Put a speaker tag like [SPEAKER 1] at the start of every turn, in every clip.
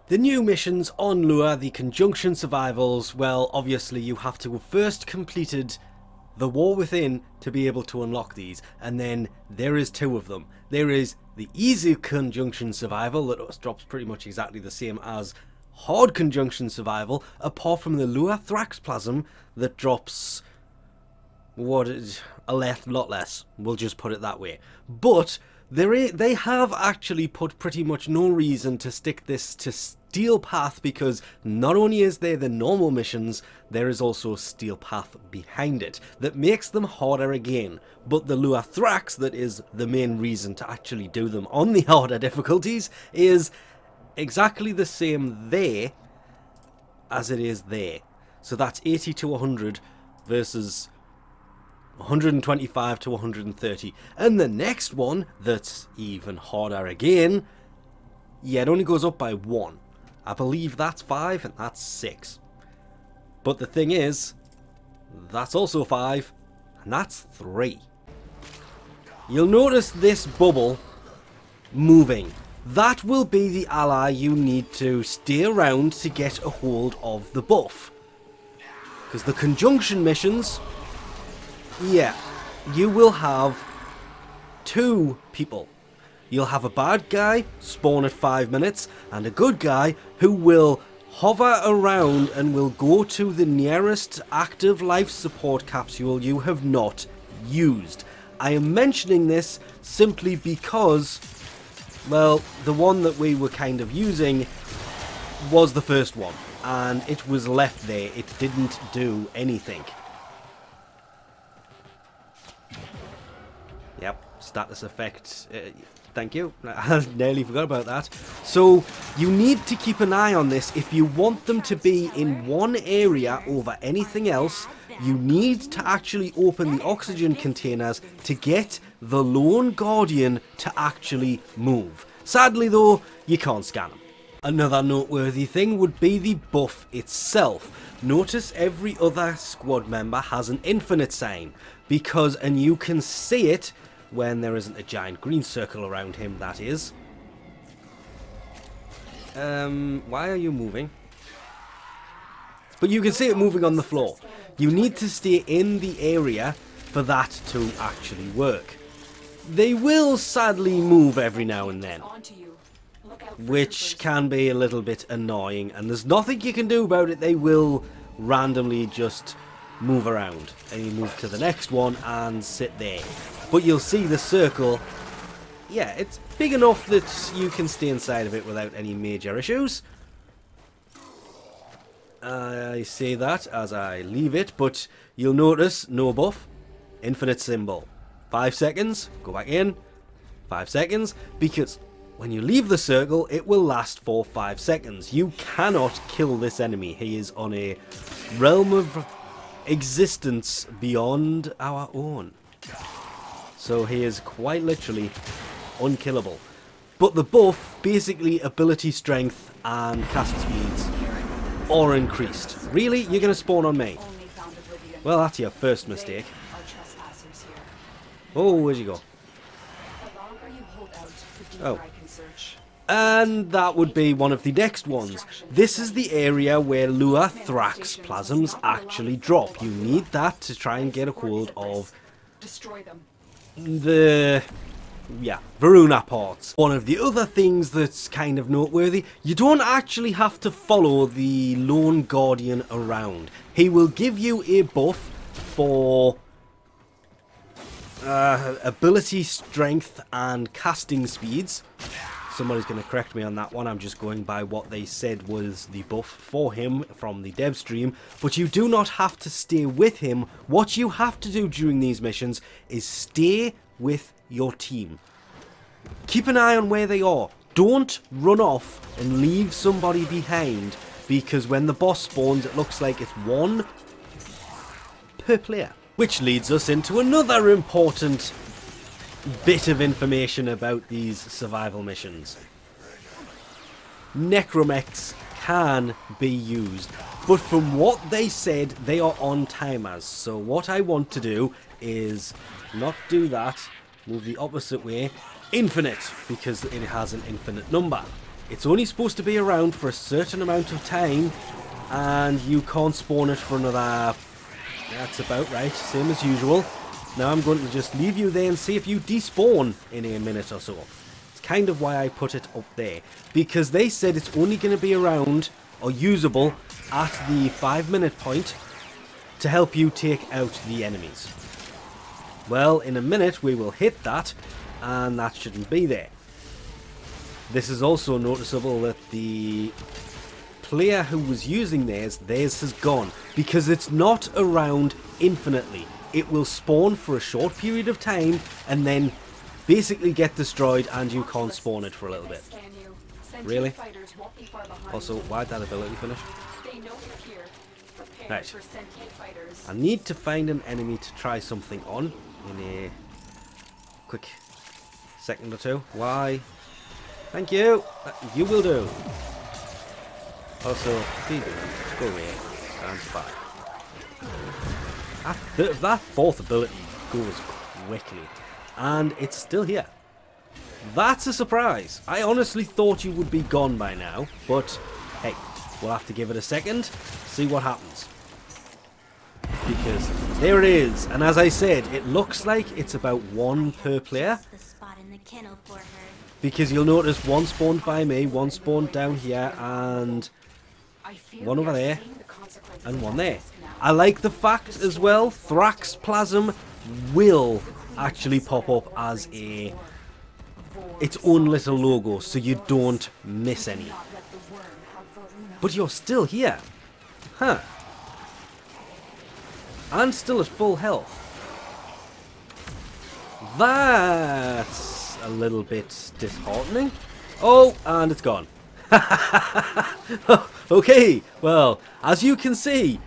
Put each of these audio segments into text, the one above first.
[SPEAKER 1] The new missions on Lua, the conjunction survivals, well, obviously you have to have first completed the War Within to be able to unlock these, and then there is two of them. There is the easy conjunction survival that drops pretty much exactly the same as hard conjunction survival, apart from the Lua Thraxplasm that drops a lot less, we'll just put it that way. But they have actually put pretty much no reason to stick this to Steel Path, because not only is there the normal missions, there is also Steel Path behind it that makes them harder again. But the Lua Thrax, that is the main reason to actually do them on the harder difficulties, is exactly the same there as it is there. So that's 80 to 100 versus 125 to 130. And the next one, that's even harder again, yeah, it only goes up by 1. I believe that's 5 and that's 6. But the thing is, that's also 5 and that's 3. You'll notice this bubble moving. That will be the ally you need to stay around to get a hold of the buff. Because the conjunction missions, yeah, you will have 2 people. You'll have a bad guy spawn at 5 minutes and a good guy who will hover around and will go to the nearest active life support capsule you have not used. I am mentioning this simply because, well, the one that we were kind of using was the first one and it was left there. It didn't do anything. Yep, status effect. Thank you. I nearly forgot about that. So you need to keep an eye on this. If you want them to be in one area over anything else, you need to actually open the oxygen containers to get the Lone Guardian to actually move. Sadly though, you can't scan them. Another noteworthy thing would be the buff itself. Notice every other squad member has an infinite sign, because, and you can see it when there isn't a giant green circle around him, that is. Why are you moving? But you can see it moving on the floor. You need to stay in the area for that to actually work. They will sadly move every now and then, which can be a little bit annoying, and there's nothing you can do about it. They will randomly just move around, and you move to the next one and sit there. But you'll see the circle, yeah, it's big enough that you can stay inside of it without any major issues. I say that as I leave it, but you'll notice no buff, infinite symbol. 5 seconds, go back in, 5 seconds, because when you leave the circle, it will last for 5 seconds. You cannot kill this enemy. He is on a realm of existence beyond our own. So he is quite literally unkillable. But the buff, basically ability strength and cast speeds, are increased. Really? You're going to spawn on me? Well, that's your first mistake. Oh, where'd you go? Oh. And that would be one of the next ones. This is the area where Lua Thraxplasms actually drop. You need that to try and get a hold of the, yeah, Varuna parts. One of the other things that's kind of noteworthy, you don't actually have to follow the Lone Guardian around. He will give you a buff for ability strength and casting speeds. Somebody's going to correct me on that one. I'm just going by what they said was the buff for him from the dev stream. But you do not have to stay with him. What you have to do during these missions is stay with your team. Keep an eye on where they are. Don't run off and leave somebody behind, because when the boss spawns, it looks like it's 1 per player. Which leads us into another important bit of information about these survival missions. Necromechs can be used, but from what they said, they are on timers. So what I want to do is not do that, move the opposite way, infinite, because it has an infinite number. It's only supposed to be around for a certain amount of time, and you can't spawn it for another... That's about right, same as usual. Now I'm going to just leave you there and see if you despawn in a minute or so. It's kind of why I put it up there, because they said it's only going to be around or usable at the 5-minute point to help you take out the enemies. Well, in a minute we will hit that, and that shouldn't be there. This is also noticeable that the player who was using theirs has gone, because it's not around infinitely. It will spawn for a short period of time and then basically get destroyed, and you can't spawn it for a little bit. Really? Also, why'd that ability finish? Right. I need to find an enemy to try something on in a quick second or two. Why? Thank you. You will do. Also, go away. Stand by. That fourth ability goes quickly, and it's still here. That's a surprise. I honestly thought you would be gone by now, but hey, we'll have to give it a second, see what happens. Because there it is, and as I said, it looks like it's about 1 per player. Because you'll notice 1 spawned by me, 1 spawned down here, and 1 over there, and 1 there. I like the fact as well, Thrax Plasm will actually pop up as its own little logo, so you don't miss any. But you're still here. Huh. And still at full health. That's a little bit disheartening. Oh, and it's gone. Okay, well, as you can see,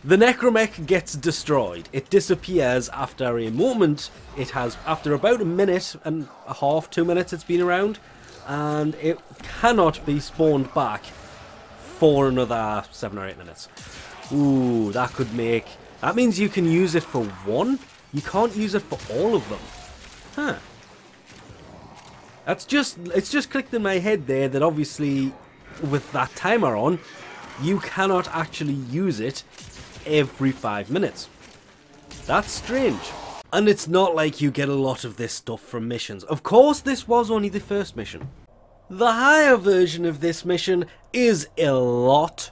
[SPEAKER 1] the Necromech gets destroyed. It disappears after a moment. It has, after about 1.5 minutes, 2 minutes it's been around, and it cannot be spawned back for another 7 or 8 minutes. Ooh, that could make... That means you can use it for 1. You can't use it for all of them. Huh. It's just clicked in my head there that obviously with that timer on, you cannot actually use it every 5 minutes. That's strange. And it's not like you get a lot of this stuff from missions. Of course, this was only the first mission. The higher version of this mission is a lot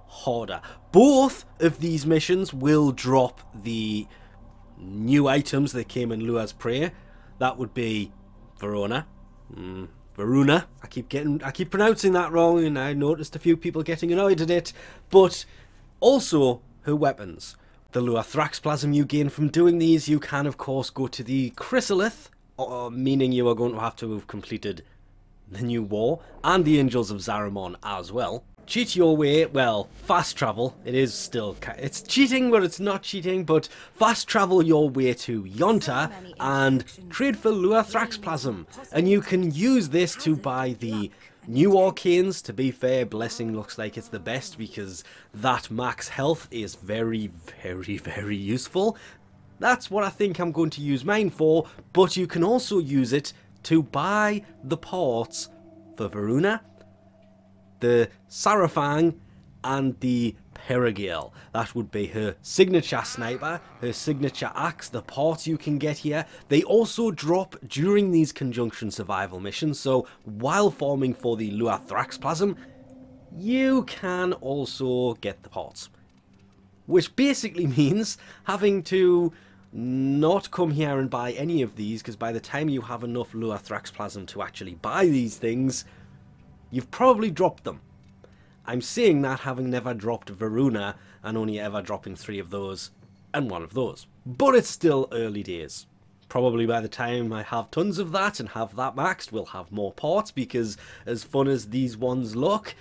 [SPEAKER 1] harder. Both of these missions will drop the new items that came in Lua's Prey. That would be Verona. I keep pronouncing that wrong, and I noticed a few people getting annoyed at it. But also her weapons. The Lua Thrax Plasm you gain from doing these, you can of course go to the Chrysalith, meaning you are going to have to have completed the new war, and the Angels of Zaramon as well. Cheat your way, well, fast travel, it is still, it's cheating but it's not cheating, but fast travel your way to Yonta and trade for Lua Thrax Plasm. And you can use this to buy the new Arcanes. To be fair, Blessing looks like it's the best because that max health is very useful. That's what I think I'm going to use mine for, but you can also use it to buy the parts for Verona, the Sarafang, and the Perigale. That would be her signature sniper, her signature axe, the parts you can get here. They also drop during these conjunction survival missions, so while farming for the Lua Thrax Plasm, you can also get the parts. Which basically means having to not come here and buy any of these, because by the time you have enough Lua Thrax Plasm to actually buy these things, you've probably dropped them. I'm saying that having never dropped Verona and only ever dropping 3 of those and 1 of those. But it's still early days. Probably by the time I have tons of that and have that maxed, we'll have more parts, because as fun as these ones look,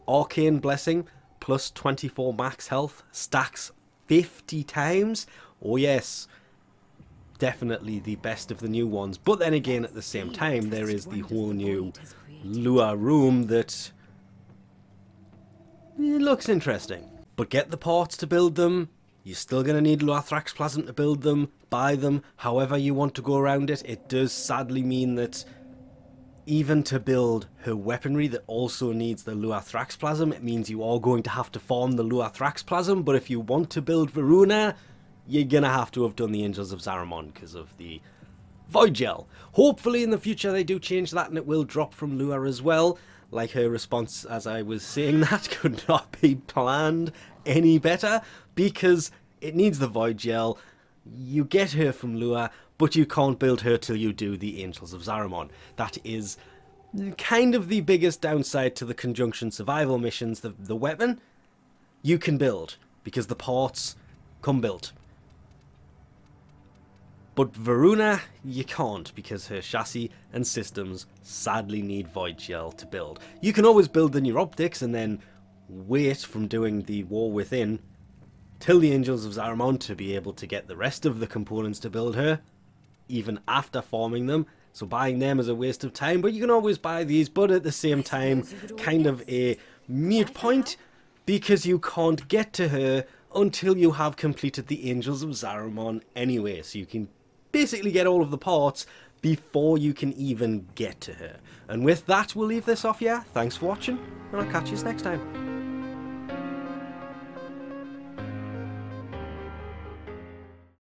[SPEAKER 1] Arcane Blessing plus 24 max health stacks 50 times. Oh yes, definitely the best of the new ones. But then again, at the same time, there is the whole new Lua room that it looks interesting. But get the parts to build them. You're still going to need Lua Thrax Plasm to build them. Buy them however you want to go around it. It does sadly mean that even to build her weaponry that also needs the Lua Thraxplasm, it means you are going to have to farm the Lua Thraxplasm, but if you want to build Varuna, you're gonna have to have done the Angels of Zaramon because of the voidgel. Hopefully in the future they do change that and it will drop from Lua as well. Like her response as I was saying that could not be planned any better, because it needs the voidgel. You get her from Lua, but you can't build her till you do the Angels of Zaramon. That is kind of the biggest downside to the Conjunction survival missions. The weapon you can build because the parts come built. But Varuna, you can't, because her chassis and systems sadly need voidgel to build. You can always build the new optics and then wait from doing the War Within till the Angels of Zaramon to be able to get the rest of the components to build her, even after farming them. So buying them is a waste of time, but you can always buy these, but at the same time, kind of a mute point, because you can't get to her until you have completed the Angels of Zaramon anyway. So you can basically get all of the parts before you can even get to her. And with that, we'll leave this off here. Thanks for watching, and I'll catch you next time.